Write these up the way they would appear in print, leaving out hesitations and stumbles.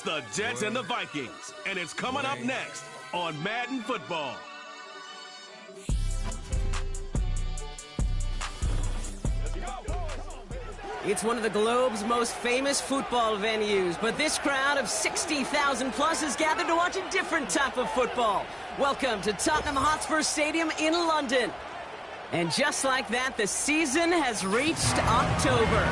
The Jets and the Vikings, and it's coming up next on Madden Football. It's one of the globe's most famous football venues, but this crowd of 60,000 plus is gathered to watch a different type of football. Welcome to Tottenham Hotspur Stadium in London. And just like that, the season has reached October.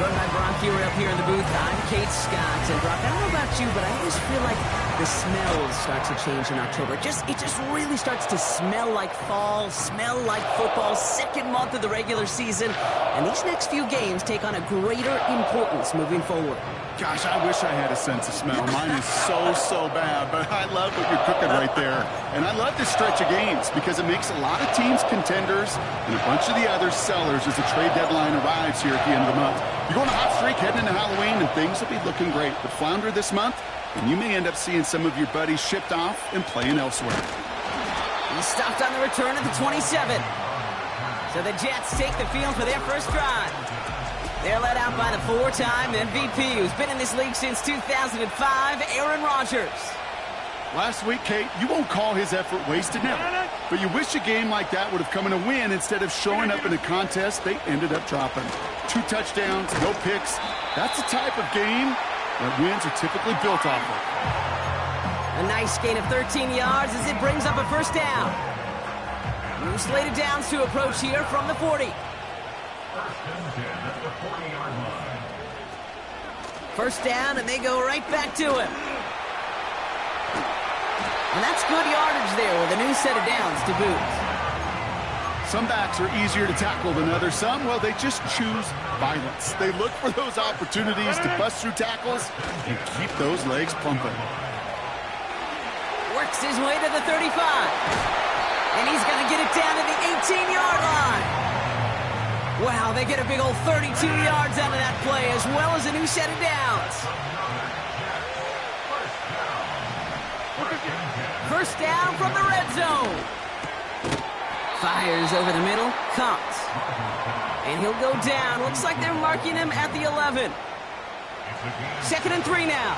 Joined by Brock, you were up here in the booth. I'm Kate Scott. And Brock, I don't know about you, but I always feel like the smells start to change in October. It just really starts to smell like fall, smell like football, second month of the regular season. And these next few games take on a greater importance moving forward. Gosh, I wish I had a sense of smell. Mine is so bad, but I love what you're cooking right there. And I love this stretch of games because it makes a lot of teams contenders and a bunch of the other sellers as the trade deadline arrives here at the end of the month. You're going a hot streak heading into Halloween, and things will be looking great. But flounder this month, and you may end up seeing some of your buddies shipped off and playing elsewhere. He stopped on the return at the 27. So the Jets take the field for their first drive. They're led out by the four-time MVP who's been in this league since 2005, Aaron Rodgers. Last week, Kate, you won't call his effort wasted, never. But you wish a game like that would have come in a win instead of showing up in a contest they ended up dropping. 2 touchdowns, no picks. That's the type of game that wins are typically built off of. A nice gain of 13 yards as it brings up a first down. New slated downs to approach here from the 40. First down, and they go right back to him. And that's good yardage there with a new set of downs to boot. Some backs are easier to tackle than others. Some, well, they just choose violence. They look for those opportunities to bust through tackles and keep those legs pumping. Works his way to the 35. And he's going to get it down to the 18-yard line. Wow, they get a big old 32 yards out of that play, as well as a new set of downs. First down from the red zone. Fires over the middle, caught. And he'll go down. Looks like they're marking him at the 11. 2nd and 3 now.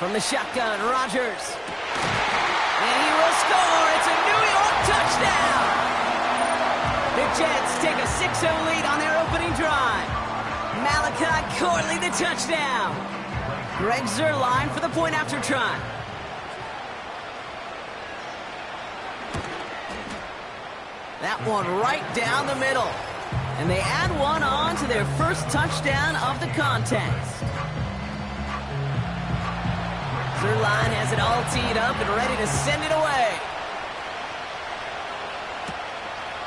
From the shotgun, Rodgers. And he will score. It's a New York touchdown. The Jets take a 6-0 lead on their opening drive. Malachi Corley the touchdown. Greg Zuerlein for the point after try. That one right down the middle. And they add one on to their first touchdown of the contest. Zuerlein has it all teed up and ready to send it away.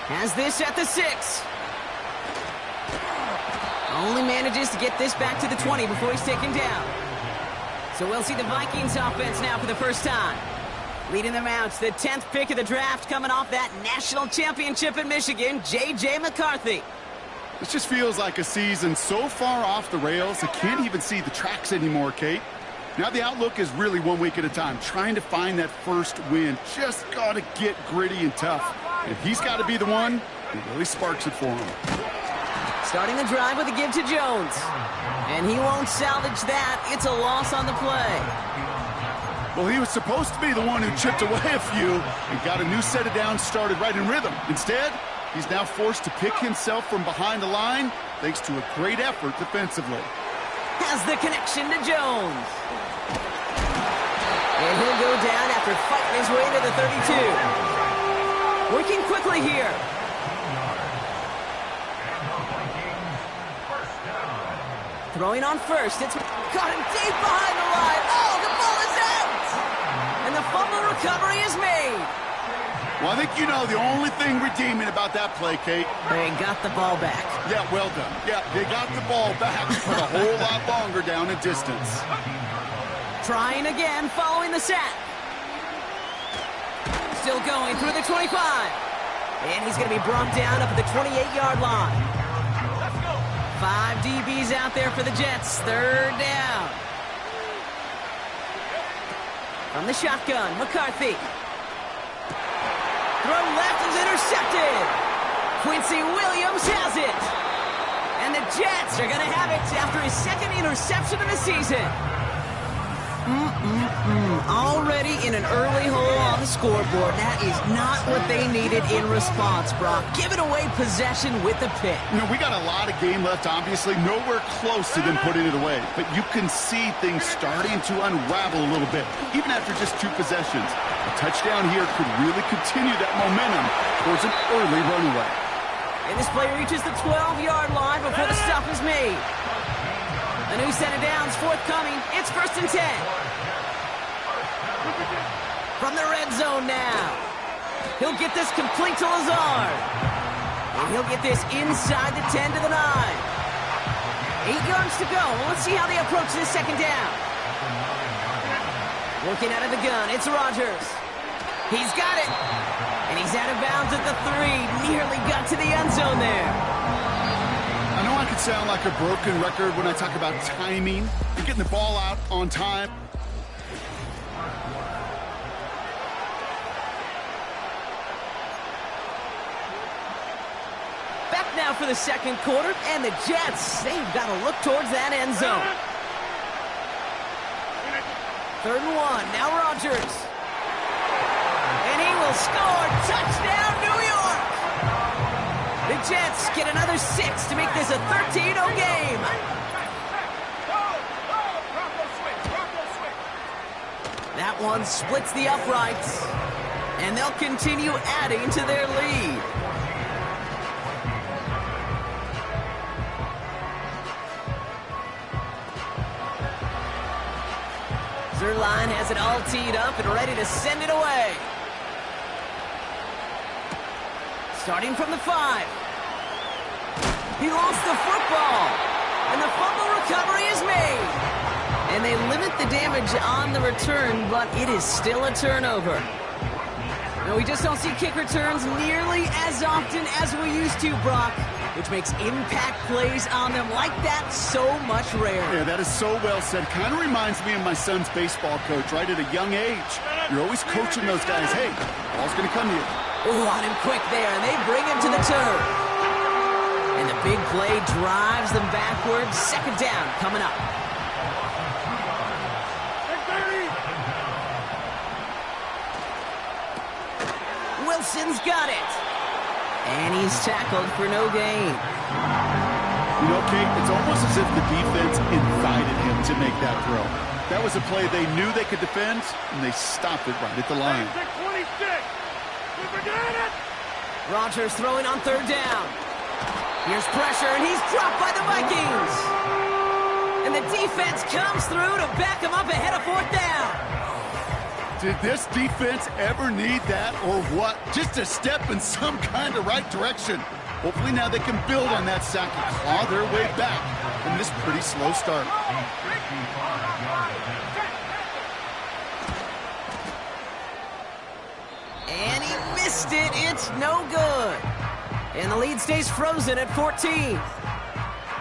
Has this at the 6. Only manages to get this back to the 20 before he's taken down. So we'll see the Vikings offense now for the first time. Leading them out, the 10th pick of the draft, coming off that national championship in Michigan, J.J. McCarthy. This just feels like a season so far off the rails, I can't even see the tracks anymore, Kate. Now the outlook is really 1 week at a time, trying to find that first win. Just got to get gritty and tough. And he's got to be the one who really sparks it for him. Starting the drive with a give to Jones. And he won't salvage that. It's a loss on the play. Well, he was supposed to be the one who chipped away a few and got a new set of downs started right in rhythm. Instead, he's now forced to pick himself from behind the line thanks to a great effort defensively. Has the connection to Jones. And he'll go down after fighting his way to the 32. Working quickly here. Throwing on first. It's got him deep behind the line. Oh, the ball is out. And the fumble recovery is made. Well, I think you know the only thing redeeming about that play, Kate. They got the ball back. Yeah, well done. Yeah, they got the ball back, but a whole lot longer down in distance. Trying again, following the sack. Still going through the 25. And he's going to be brought down up at the 28-yard line. 5 DBs out there for the Jets. 3rd down. From the shotgun, McCarthy. Throw left is intercepted. Quincy Williams has it. And the Jets are going to have it after his second interception of the season. Already in an early hole on the scoreboard. That is not what they needed in response, Brock. Giving away possession with the pick. You know, we got a lot of game left, obviously. Nowhere close to them putting it away. But you can see things starting to unravel a little bit, even after just 2 possessions. A touchdown here could really continue that momentum towards an early runaway. And this play reaches the 12-yard line before the stop is made. A new set of downs forthcoming. It's 1st and 10. From the red zone now. He'll get this complete to Lazard. And he'll get this inside the 10 to the 9. 8 yards to go. Let's see how they approach this second down. Working out of the gun, it's Rodgers. He's got it. And he's out of bounds at the 3. Nearly got to the end zone there. I know I could sound like a broken record when I talk about timing and getting the ball out on time. Back now for the second quarter, and the Jets, they've got to look towards that end zone. 3rd and 1, now Rodgers. And he will score. Touchdown, New York! The Jets get another 6 to make this a 13-0 game. That one splits the uprights, and they'll continue adding to their lead. Zerline has it all teed up and ready to send it away. Starting from the 5. He lost the football. And the fumble recovery is made. And they limit the damage on the return, but it is still a turnover. Now, we just don't see kick returns nearly as often as we used to, Brock, which makes impact plays on them like that so much rarer. Yeah, that is so well said. Kind of reminds me of my son's baseball coach, right? At a young age, you're always coaching those guys. Hey, ball's going to come to you. Ooh, on him quick there, and they bring him to the turf. And the big play drives them backwards. Second down coming up. Wilson's got it. And he's tackled for no gain. You know, Kate, it's almost as if the defense invited him to make that throw. That was a play they knew they could defend, and they stopped it right at the line. Rodgers throwing on 3rd down. Here's pressure, and he's dropped by the Vikings. And the defense comes through to back him up ahead of 4th down. Did this defense ever need that or what? Just a step in some kind of right direction. Hopefully now they can build on that sack and claw their way back from this pretty slow start. And he missed it. It's no good. And the lead stays frozen at 14.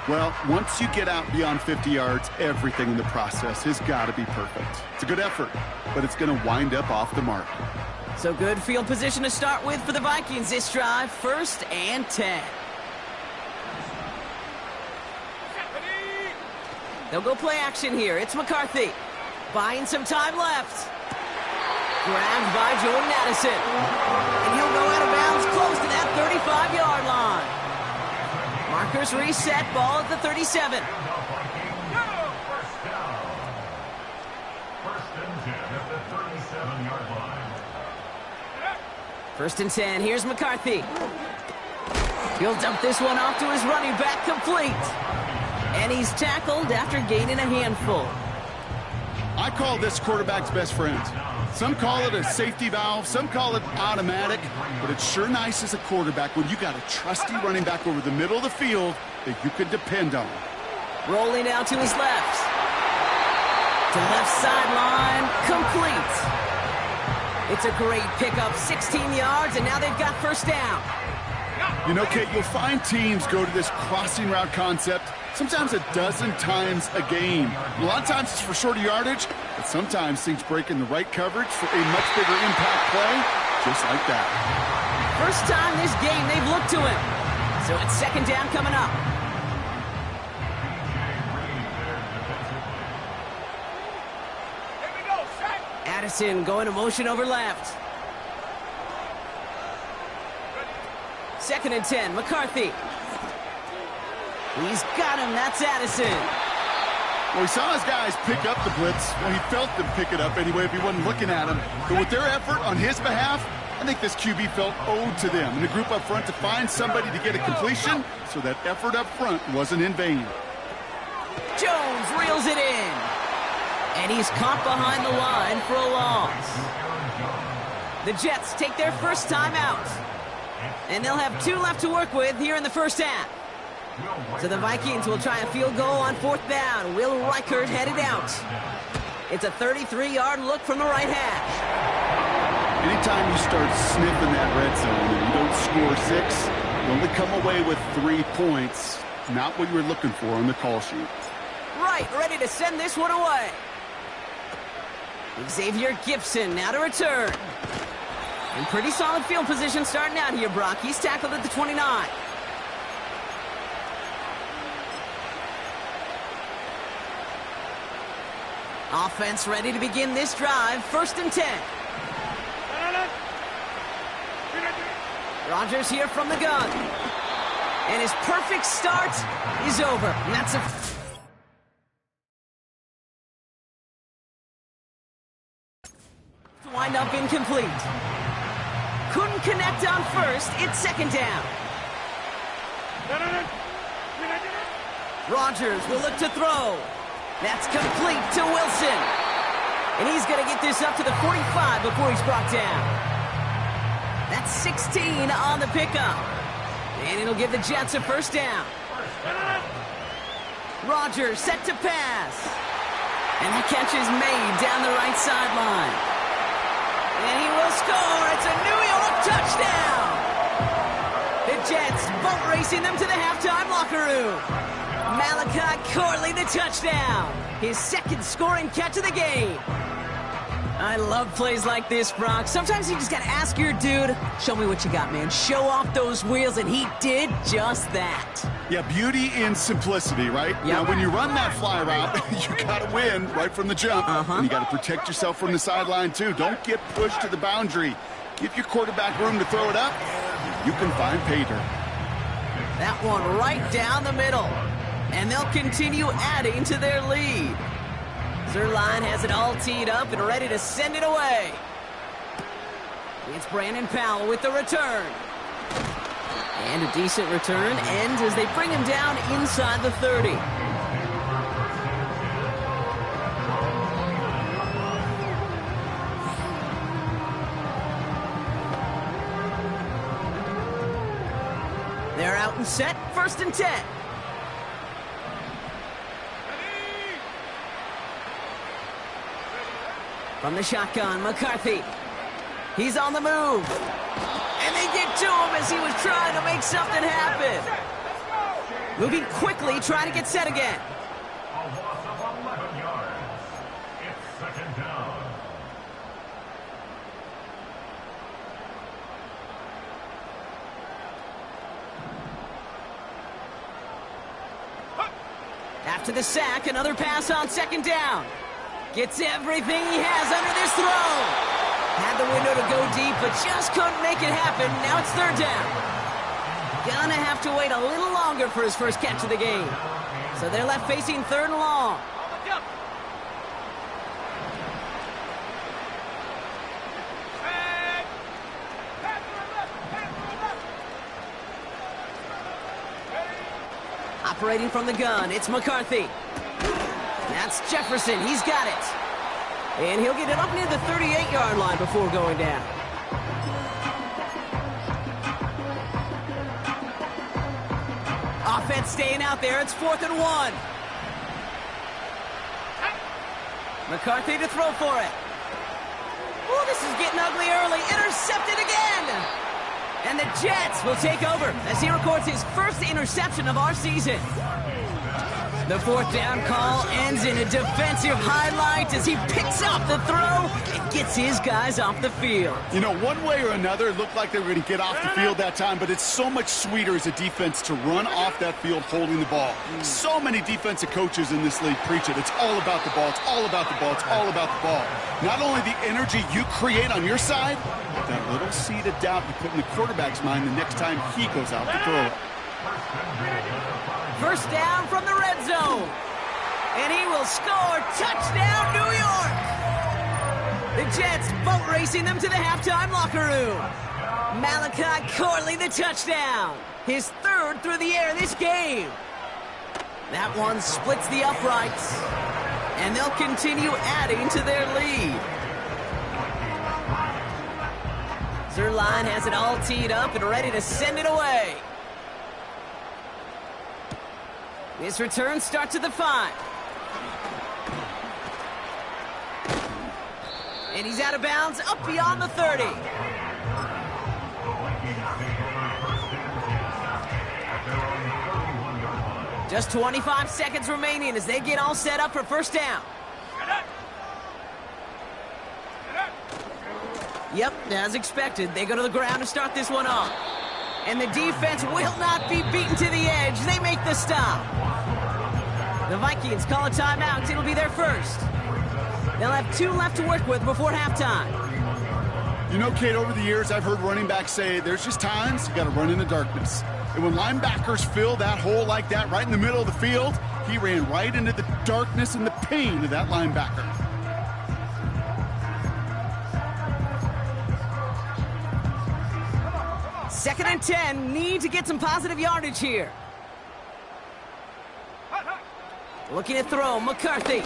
Well, once you get out beyond 50 yards, everything in the process has got to be perfect. It's a good effort, but it's going to wind up off the mark. So good field position to start with for the Vikings this drive. 1st and 10. They'll go play action here. It's McCarthy. Buying some time left. Grabbed by Jordan Addison. And he'll go out of bounds close to that 35-yard line. Markers reset, ball at the 37. First and 10, here's McCarthy. He'll dump this one off to his running back, complete. And he's tackled after gaining a handful. I call this quarterback's best friend. Some call it a safety valve, some call it automatic, but it's sure nice as a quarterback when you got a trusty running back over the middle of the field that you can depend on. Rolling out to his left. To left sideline, complete. It's a great pickup, 16 yards, and now they've got 1st down. You know, Kate, you'll find teams go to this crossing route concept sometimes a dozen times a game. A lot of times it's for shorter yardage, but sometimes things break in the right coverage for a much bigger impact play, just like that. first time this game they've looked to him. So it's second down coming up. Addison going to motion over left. 2nd and 10, McCarthy. He's got him, that's Addison. Well, he saw his guys pick up the blitz. Well, he felt them pick it up anyway if he wasn't looking at him. But with their effort on his behalf, I think this QB felt owed to them and the group up front to find somebody to get a completion, so that effort up front wasn't in vain. Jones reels it in. And he's caught behind the line for a loss. The Jets take their first time out. And they'll have 2 left to work with here in the first half. So the Vikings will try a field goal on 4th down. Will Reichert headed out. It's a 33-yard look from the right hash. Anytime you start sniffing that red zone and you don't score 6, you only come away with 3 points. Not what you were looking for on the call sheet. Right, ready to send this one away. Xavier Gibson now to return. In pretty solid field position starting out here, Brock. He's tackled at the 29. Offense ready to begin this drive. 1st and 10. Rodgers here from the gun. And his perfect start is over. And that's a... wind up incomplete. Couldn't connect on 1st. It's 2nd down. Rodgers will look to throw. That's complete to Wilson. And he's going to get this up to the 45 before he's brought down. That's 16 on the pickup. And it'll give the Jets a first down. Rodgers set to pass. And the catch is made down the right sideline. And he will score. It's a New York touchdown. The Jets boat racing them to the halftime locker room. Malachi Corley the touchdown. His 2nd scoring catch of the game. I love plays like this, Brock. Sometimes you just got to ask your dude, show me what you got, man. Show off those wheels, and he did just that. Yeah, beauty in simplicity, right? Yep. Now, when you run that fly route, you got to win right from the jump. And you got to protect yourself from the sideline, too. Don't get pushed to the boundary. Give your quarterback room to throw it up. You can find pay dirt. That one right down the middle. And they'll continue adding to their lead. Zerline has it all teed up and ready to send it away. It's Brandon Powell with the return. And a decent return ends as they bring him down inside the 30. They're out and set, 1st and 10. From the shotgun, McCarthy. He's on the move. And they get to him as he was trying to make something happen. Moving quickly, trying to get set again. It's 2nd down. After the sack, another pass on 2nd down. Gets everything he has under this throw. Had the window to go deep, but just couldn't make it happen. Now it's 3rd down. Gonna have to wait a little longer for his first catch of the game. So they're left facing 3rd and long. Operating from the gun, it's McCarthy. That's Jefferson. He's got it. And he'll get it up near the 38-yard line before going down. Offense staying out there. It's 4th and 1. McCarthy to throw for it. Oh, this is getting ugly early. Intercepted again. And the Jets will take over as he records his first interception of our season. The fourth down call ends in a defensive highlight as he picks up the throw and gets his guys off the field. You know, one way or another, it looked like they were going to get off the field that time, but it's so much sweeter as a defense to run off that field holding the ball. So many defensive coaches in this league preach it. It's all about the ball. It's all about the ball. It's all about the ball. Not only the energy you create on your side, but that little seed of doubt you put in the quarterback's mind the next time he goes out to throw it. First down from the red zone. And he will score. Touchdown, New York! The Jets boat racing them to the halftime locker room. Malachi Corley the touchdown. His third through the air this game. That one splits the uprights. And they'll continue adding to their lead. Zerline has it all teed up and ready to send it away. This return starts at the 5. And he's out of bounds up beyond the 30. Just 25 seconds remaining as they get all set up for first down. Yep, as expected, they go to the ground to start this one off. And the defense will not be beaten to the edge. They make the stop. The Vikings call a timeout. It'll be their first. They'll have 2 left to work with before halftime. You know, Kate, over the years, I've heard running backs say there's just times you got to run in the darkness. And when linebackers fill that hole like that right in the middle of the field, he ran right into the darkness and the pain of that linebacker. Second and 10, need to get some positive yardage here. Looking to throw, McCarthy.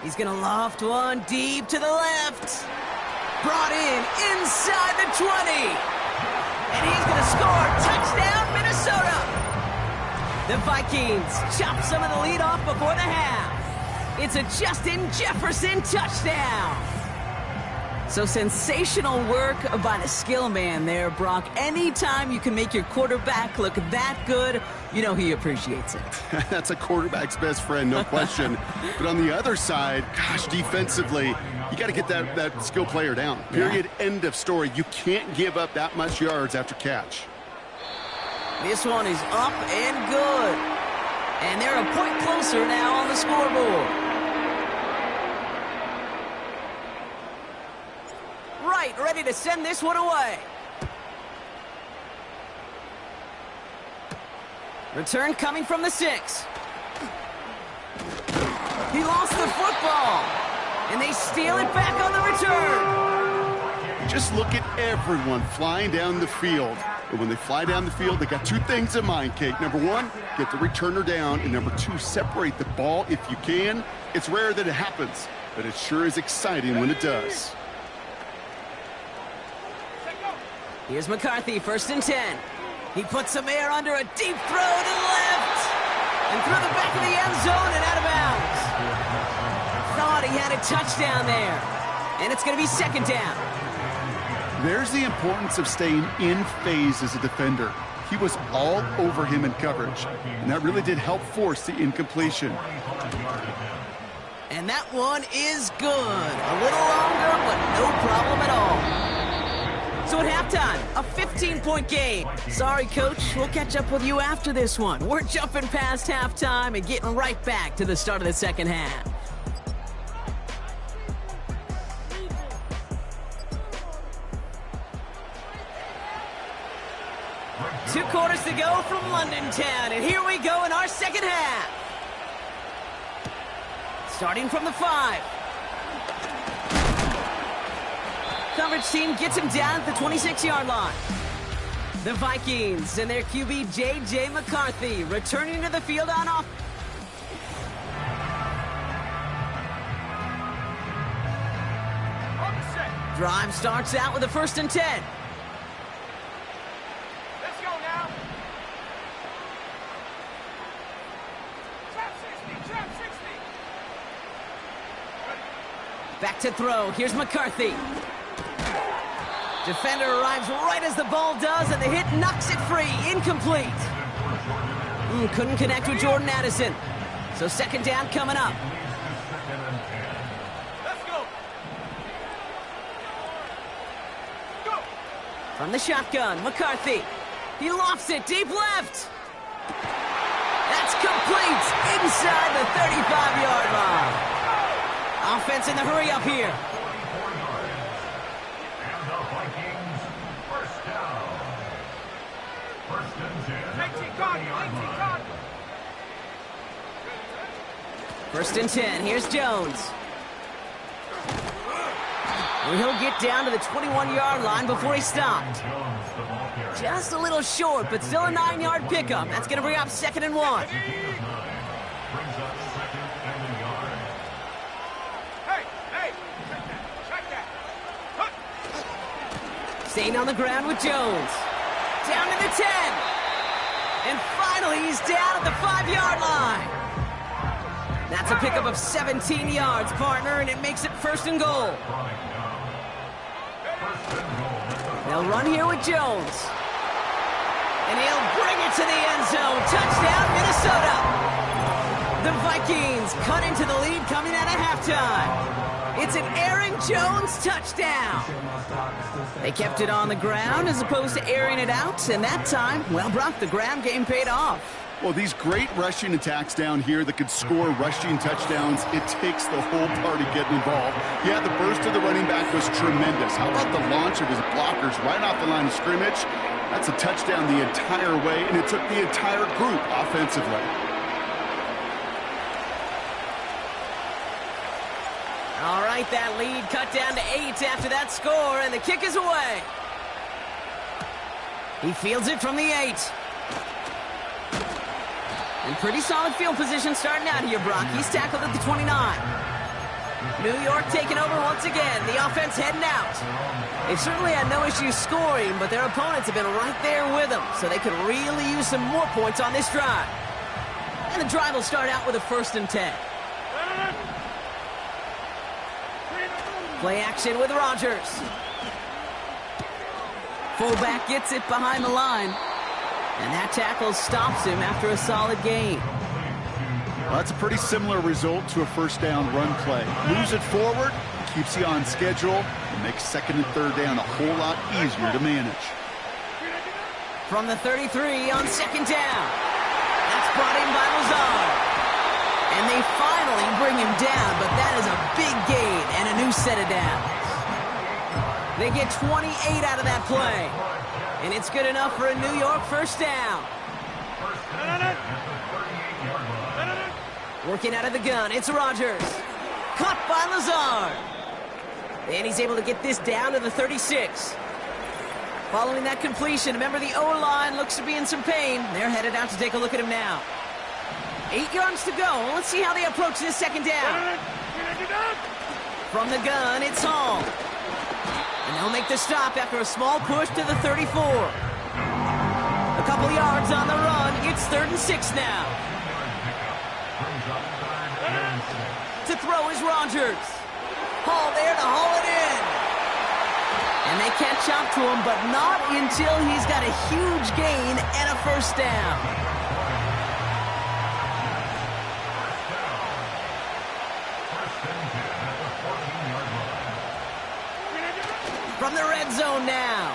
He's going to loft one deep to the left. Brought in inside the 20. And he's going to score. Touchdown, Minnesota. The Vikings chop some of the lead off before the half. It's a Justin Jefferson touchdown. So sensational work by the skill man there, Brock. Anytime you can make your quarterback look that good, you know he appreciates it. That's a quarterback's best friend, no question. But on the other side, gosh, defensively, you got to get that skill player down. Period, end of story. You can't give up that much yards after catch. This one is up and good. And they're a point closer now on the scoreboard. Right, ready to send this one away. Return coming from the 6. He lost the football. And they steal it back on the return. Just look at everyone flying down the field. And when they fly down the field, they got 2 things in mind, Kate. Number 1, get the returner down. And number 2, separate the ball if you can. It's rare that it happens, but it sure is exciting when it does. Here's McCarthy, first and 10. He puts some air under a deep throw to the left. And through the back of the end zone and out of bounds. Thought he had a touchdown there. And it's going to be second down. There's the importance of staying in phase as a defender. He was all over him in coverage. And that really did help force the incompletion. And that one is good. A little longer, but no problem at all. So at halftime, a 15-point game. Sorry, Coach, we'll catch up with you after this one. We're jumping past halftime and getting right back to the start of the second half. Two quarters to go from London Town, and here we go in our second half. Starting from the 5. Coverage team gets him down at the 26-yard line. The Vikings and their QB J.J. McCarthy returning to the field on offense. Drive starts out with a first and 10. Let's go now. Trap 60, trap 60. Back to throw. Here's McCarthy. Defender arrives right as the ball does, and the hit knocks it free. Incomplete. Couldn't connect with Jordan Addison. So second down coming up. Let's go. Go. From the shotgun, McCarthy. He lofts it deep left. That's complete inside the 35-yard line. Offense in the hurry up here. And the Vikings, first down. First and 10. 20-yard line. First and 10. Here's Jones. And he'll get down to the 21-yard line before he stopped. Just a little short, but still a 9-yard pickup. That's going to bring up second and 1. Brings up second and a yard. Hey, check that. Hook. Staying on the ground with Jones. Down to the 10. And finally, he's down at the 5-yard line. That's a pickup of 17 yards, partner, and it makes it first and goal. They'll run here with Jones. And he'll bring it to the end zone. Touchdown, Minnesota. The Vikings cut into the lead coming out of halftime. It's an Aaron Jones touchdown. They kept it on the ground as opposed to airing it out, and that time, well, Brock, the ground game paid off. Well, these great rushing attacks down here that could score rushing touchdowns, it takes the whole party getting involved. Yeah, the burst of the running back was tremendous. How about the launch of his blockers right off the line of scrimmage? That's a touchdown the entire way, and it took the entire group offensively. All right, that lead cut down to 8 after that score, and the kick is away. He fields it from the 8. And pretty solid field position starting out here, Brock. He's tackled at the 29. New York taking over once again. The offense heading out. They've certainly had no issues scoring, but their opponents have been right there with them, so they could really use some more points on this drive. And the drive will start out with a first and 10. Play action with Rodgers. Fullback gets it behind the line. And that tackle stops him after a solid gain. Well, that's a pretty similar result to a first down run play. Moves it forward, keeps you on schedule, and makes second and third down a whole lot easier to manage. From the 33 on second down. That's brought in by Lazard. And they finally bring him down, but that is a big gain and a new set of downs. They get 28 out of that play. And it's good enough for a New York first down. Working out of the gun, it's Rodgers. Caught by Lazard. And he's able to get this down to the 36. Following that completion, remember the O-line looks to be in some pain. They're headed out to take a look at him now. 8 yards to go. Let's see how they approach this second down. From the gun, it's Hall. And they'll make the stop after a small push to the 34. A couple yards on the run. It's 3rd and 6 now. To throw is Rodgers. Hall there to haul it in. And they catch up to him, but not until he's got a huge gain and a first down. From the red zone now.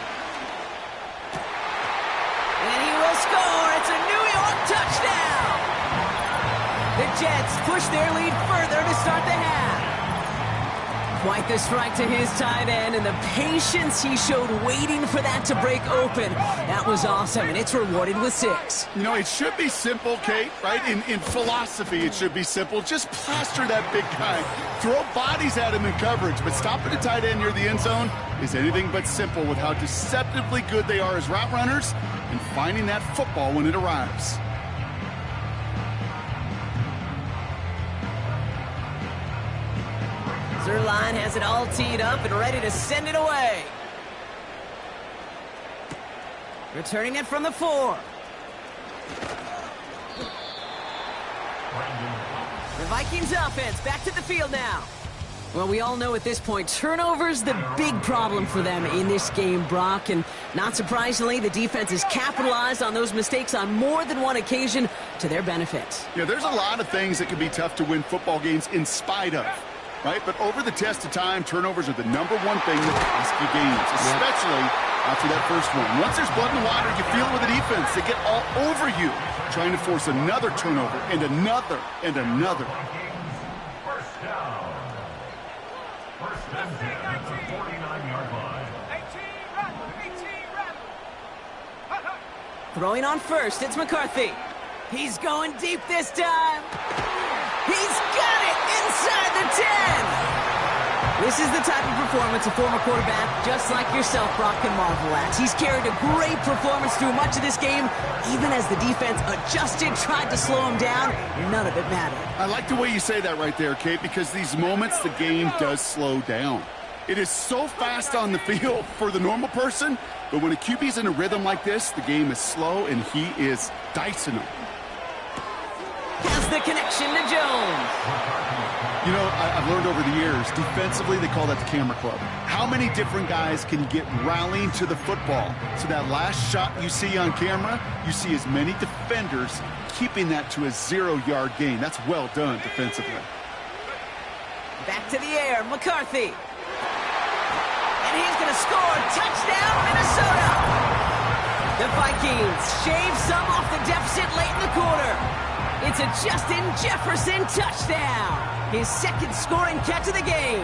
And he will score. It's a New York touchdown. The Jets push their lead further to start the half. Quite the strike to his tight end, and the patience he showed waiting for that to break open. That was awesome, and it's rewarded with 6. You know, it should be simple, Kate, right? In philosophy, it should be simple. Just plaster that big guy. Throw bodies at him in coverage, but stopping a tight end near the end zone is anything but simple with how deceptively good they are as route runners and finding that football when it arrives. Zerline has it all teed up and ready to send it away. Returning it from the 4. The Vikings offense back to the field now. Well, we all know at this point, turnovers the big problem for them in this game, Brock. And not surprisingly, the defense has capitalized on those mistakes on more than one occasion. to their benefit. Yeah, there's a lot of things that can be tough to win football games in spite of, right? But over the test of time, turnovers are the number one thing that cost you games, especially after that first one. Once there's blood in the water, you feel it with the defense. They get all over you, trying to force another turnover and another and another. First down. First and 10 at the 49-yard line. 18 run. Throwing on first, it's McCarthy. He's going deep this time. He's got it inside the 10. This is the type of performance a former quarterback, just like yourself, Brock, can marvel at. He's carried a great performance through much of this game. Even as the defense adjusted, tried to slow him down, none of it mattered. I like the way you say that right there, Kate, because these moments the game does slow down. It is so fast on the field for the normal person, but when a QB's in a rhythm like this, the game is slow and he is dicing them. Has the connection to Jones. You know, I've learned over the years, defensively, they call that the camera club. How many different guys can get rallying to the football? So that last shot you see on camera, you see as many defenders keeping that to a 0-yard gain. That's well done defensively. Back to the air, McCarthy. And he's going to score. Touchdown, Minnesota. The Vikings shave some off the deficit late in the quarter. It's a Justin Jefferson touchdown. His second scoring catch of the game.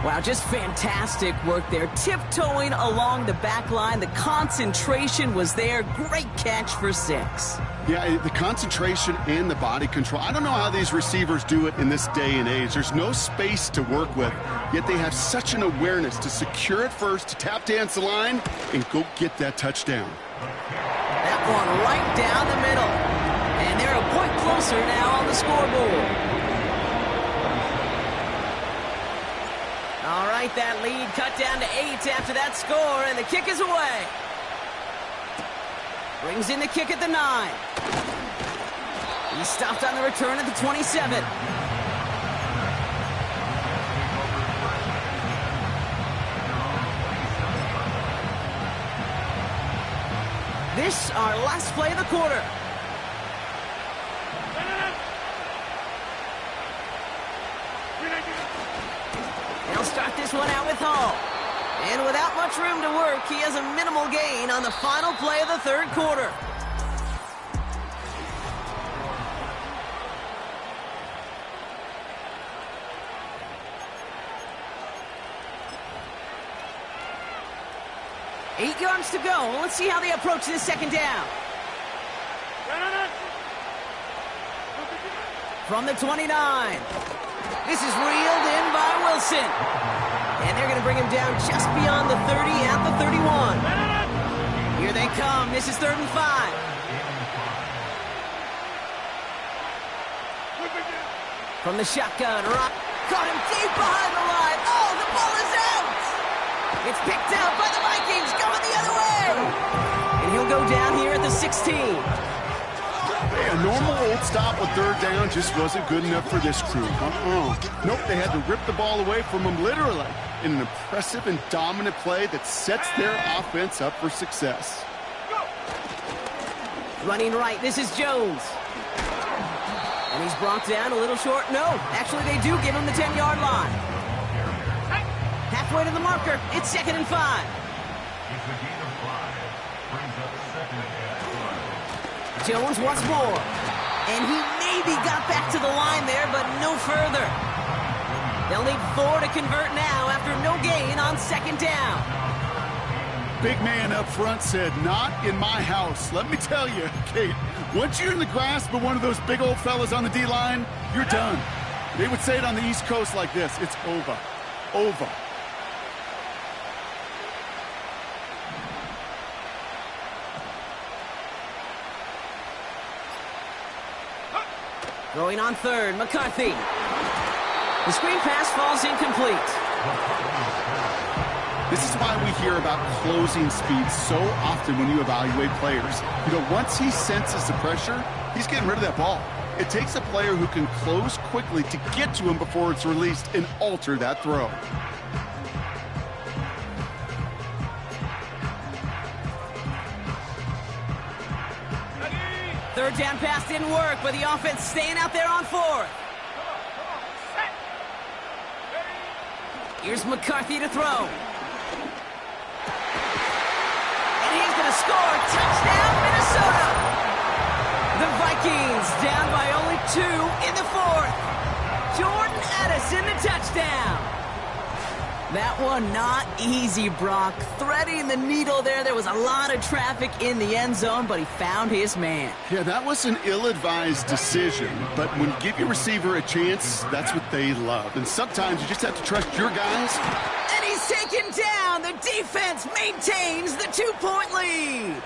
Wow, just fantastic work there. Tiptoeing along the back line. The concentration was there. Great catch for 6. Yeah, the concentration and the body control. I don't know how these receivers do it in this day and age. There's no space to work with, yet they have such an awareness to secure it first, to tap dance the line, and go get that touchdown. That one right down the middle. And they're a point closer now on the scoreboard. All right, that lead cut down to 8 after that score, and the kick is away. Brings in the kick at the 9. He stopped on the return at the 27. This our last play of the quarter. They'll start this one out with Hall. And without much room to work, he has a minimal gain on the final play of the third quarter. Eight yards to go. Let's see how they approach this second down. From the 29. This is reeled in by Wilson. And they're going to bring him down just beyond the 30 at the 31. Here they come. This is 3rd and 5. From the shotgun, Rock caught him deep behind the line. Oh, the ball is out. It's picked out by the Vikings, going the other way. And he'll go down here at the 16. Hey, a normal old stop with 3rd down just wasn't good enough for this crew. Nope, they had to rip the ball away from him literally in an impressive and dominant play that sets their offense up for success. Running right, this is Jones. And he's brought down a little short. No, actually they do give him the 10-yard line. Halfway to the marker, it's 2nd and 5. It's a gain of 5. Brings up 2nd and 5. Jones once more. And he maybe got back to the line there, but no further. They'll need 4 to convert now after no gain on 2nd down. Big man up front said, "Not in my house." Let me tell you, Kate, once you're in the grasp of one of those big old fellas on the D-line, you're done. They would say it on the East Coast like this: it's over. Over. Throwing on 3rd, McCarthy. The screen pass falls incomplete. This is why we hear about closing speed so often when you evaluate players. You know, once he senses the pressure, he's getting rid of that ball. It takes a player who can close quickly to get to him before it's released and alter that throw. Third down pass didn't work, but the offense staying out there on fourth. Here's McCarthy to throw. And he's going to score. Touchdown, Minnesota! The Vikings down by only 2 in the fourth. Jordan Addison the touchdown. That one not easy, Brock. Threading the needle there. There was a lot of traffic in the end zone, but he found his man. Yeah, that was an ill-advised decision. But when you give your receiver a chance, that's what they love. And sometimes you just have to trust your guys. And he's taken down. The defense maintains the 2-point lead.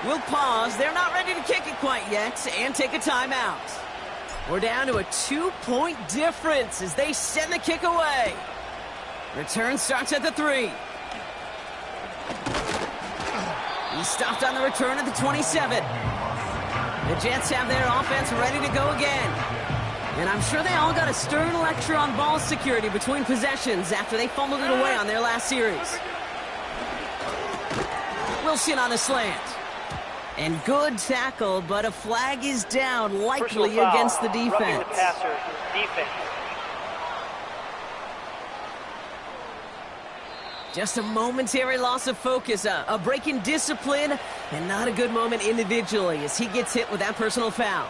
We'll pause. They're not ready to kick it quite yet and take a timeout. We're down to a 2-point difference as they send the kick away. Return starts at the 3. He stopped on the return at the 27. The Jets have their offense ready to go again. And I'm sure they all got a stern lecture on ball security between possessions after they fumbled it away on their last series. Wilson on a slant. And good tackle, but a flag is down, likely against the defense. Roughing the passer, defense. Just a momentary loss of focus, a break in discipline, and not a good moment individually as he gets hit with that personal foul.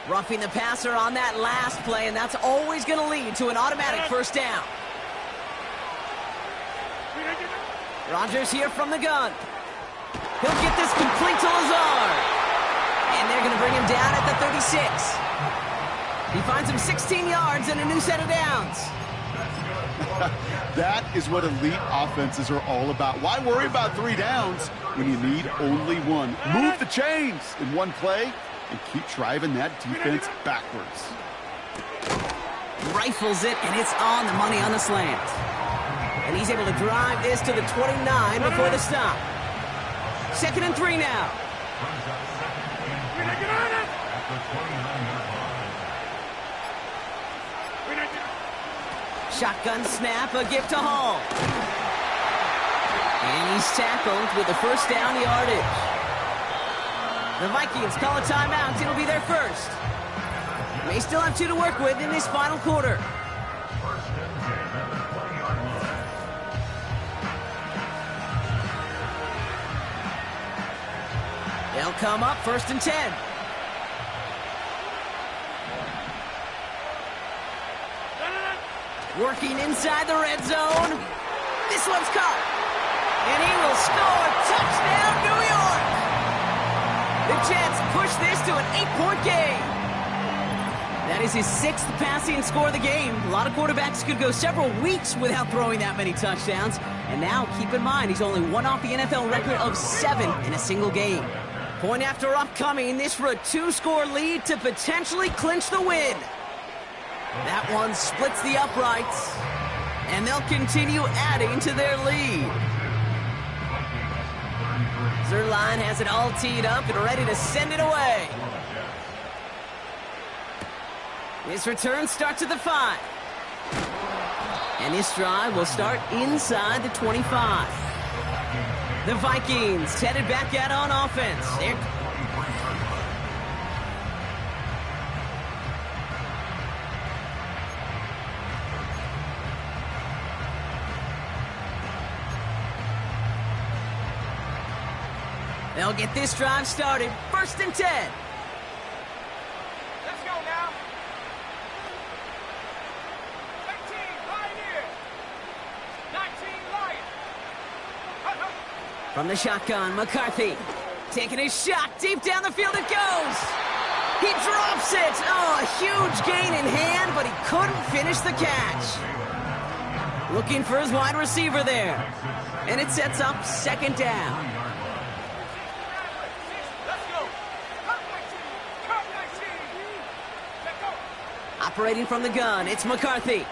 Roughing the passer on that last play, and that's always going to lead to an automatic first down. Rodgers here from the gun. He'll get this complete to Lazard. And they're going to bring him down at the 36. He finds him 16 yards and a new set of downs. That is what elite offenses are all about. Why worry about 3 downs when you need only 1? Move the chains in one play and keep driving that defense backwards. Rifles it, and it's on the money on the slant. And he's able to drive this to the 29 before the stop. 2nd and 3 now. Shotgun snap, a gift to Hall. And he's tackled with the first down yardage. The Vikings call a timeout. It'll be their first. They still have 2 to work with in this final quarter. They'll come up 1st and 10. Working inside the red zone. This one's caught. And he will score. Touchdown, New York. The Jets push this to an 8-point game. That is his 6th passing score of the game. A lot of quarterbacks could go several weeks without throwing that many touchdowns. And now, keep in mind, he's only one off the NFL record of 7 in a single game. Point after upcoming, this for a 2-score lead to potentially clinch the win. That one splits the uprights, and they'll continue adding to their lead. Zerline has it all teed up and ready to send it away. This return starts at the 5. And this drive will start inside the 25. The Vikings headed back out on offense. They'll get this drive started. 1st and 10. Let's go now. 18, Pioneer. 19, Lion. From the shotgun, McCarthy taking his shot. Deep down the field it goes. He drops it. Oh, a huge gain in hand, but he couldn't finish the catch. Looking for his wide receiver there. And it sets up 2nd down. Operating from the gun, it's McCarthy.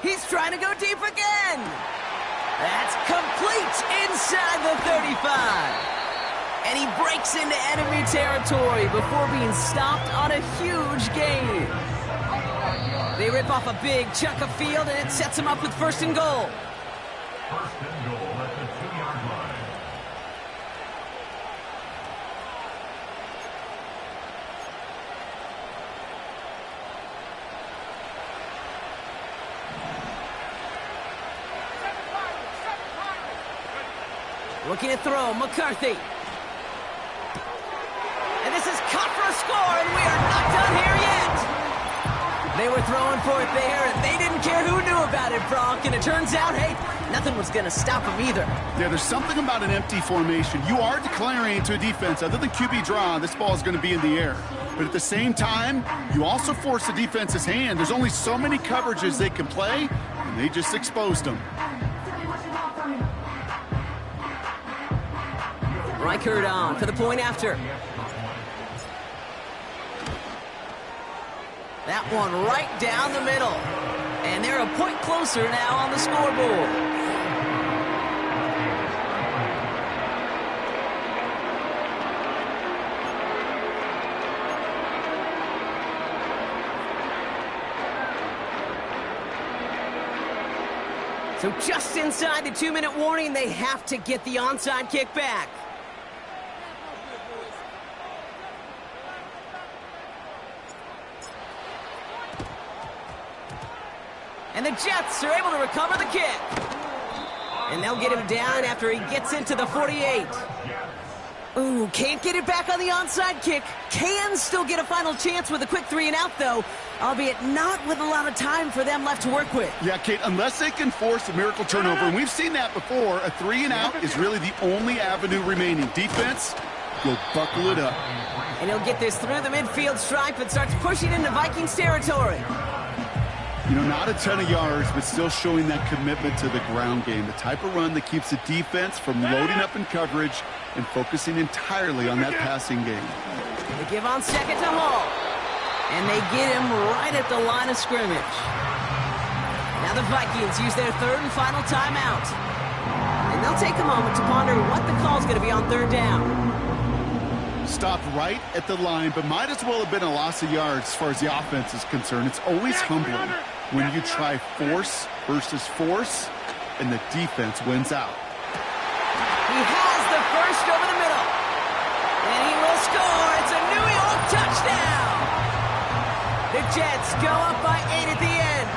He's trying to go deep again. That's complete inside the 35. And he breaks into enemy territory before being stopped on a huge gain. They rip off a big chunk of field, and it sets him up with 1st and goal. 1st and goal at the 2-yard line. Looking to throw, McCarthy. And this is caught for a score, and we are not done here yet. They were throwing for it there, and they didn't care who knew about it, Brock. And it turns out, hey, nothing was going to stop them either. Yeah, there's something about an empty formation. You are declaring to a defense, other than QB draw, this ball is going to be in the air. But at the same time, you also force the defense's hand. There's only so many coverages they can play, and they just exposed them. Reichert on for the point after. That one right down the middle. And they're a point closer now on the scoreboard. So just inside the 2-minute warning, they have to get the onside kick back. And the Jets are able to recover the kick. And they'll get him down after he gets into the 48. Ooh, can't get it back on the onside kick. Can still get a final chance with a quick 3-and-out, though, albeit not with a lot of time for them left to work with. Yeah, Kate, unless they can force a miracle turnover, and we've seen that before, a 3-and-out is really the only avenue remaining. Defense, go buckle it up. And he'll get this through the midfield stripe and starts pushing into Vikings territory. You know, not a ton of yards, but still showing that commitment to the ground game. The type of run that keeps the defense from loading up in coverage and focusing entirely on that passing game. They give on second to Hall. And they get him right at the line of scrimmage. Now the Vikings use their third and final timeout. And they'll take a moment to ponder what the call's going to be on third down. Stopped right at the line, but might as well have been a loss of yards as far as the offense is concerned. It's always humbling when you try force versus force, and the defense wins out. He has the first over the middle. And he will score. It's a New York touchdown. The Jets go up by 8 at the end.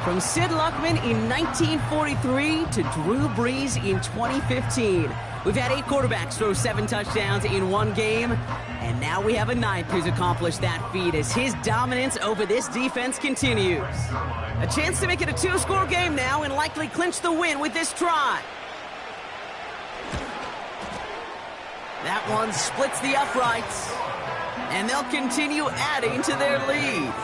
From Sid Luckman in 1943 to Drew Brees in 2015. We've had 8 quarterbacks throw 7 touchdowns in one game, and now we have a 9th who's accomplished that feat as his dominance over this defense continues. A chance to make it a 2-score game now and likely clinch the win with this try. That one splits the uprights, and they'll continue adding to their lead.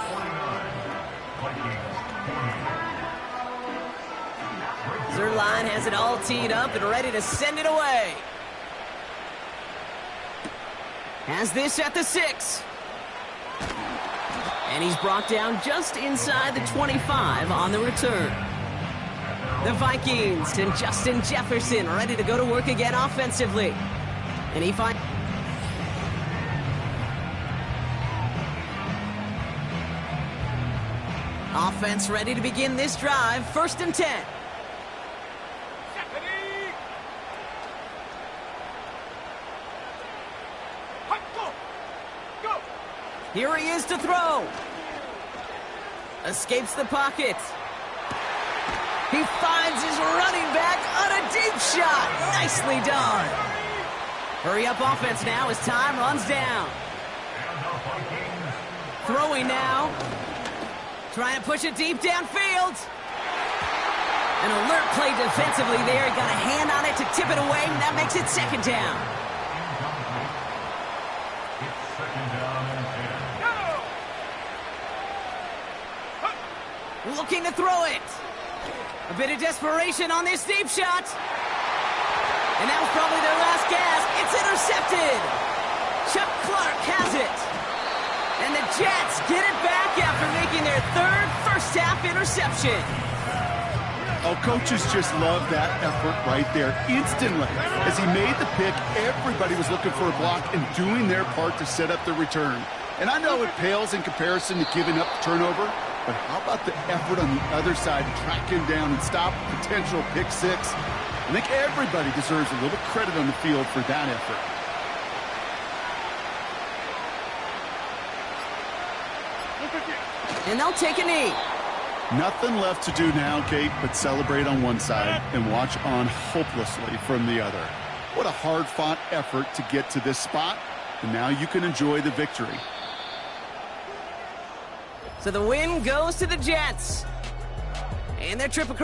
Zerline has it all teed up and ready to send it away. Has this at the 6. And he's brought down just inside the 25 on the return. The Vikings and Justin Jefferson ready to go to work again offensively. And he finds... Offense ready to begin this drive. 1st and 10. Here he is to throw. Escapes the pocket. He finds his running back on a deep shot. Nicely done. Hurry up offense now as time runs down. Throwing now. Trying to push it deep downfield. An alert play defensively there. He got a hand on it to tip it away, and that makes it 2nd down. Looking to throw it. A bit of desperation on this deep shot. And that was probably their last gasp. It's intercepted. Chuck Clark has it. And the Jets get it back after making their 3rd first-half interception. Oh, coaches just love that effort right there. Instantly, as he made the pick, everybody was looking for a block and doing their part to set up the return. And I know it pales in comparison to giving up the turnover, but how about the effort on the other side to track him down and stop a potential pick 6? I think everybody deserves a little credit on the field for that effort. And they'll take a knee. Nothing left to do now, Kate, but celebrate on one side and watch on hopelessly from the other. What a hard-fought effort to get to this spot, and now you can enjoy the victory. So the win goes to the Jets. And their trip across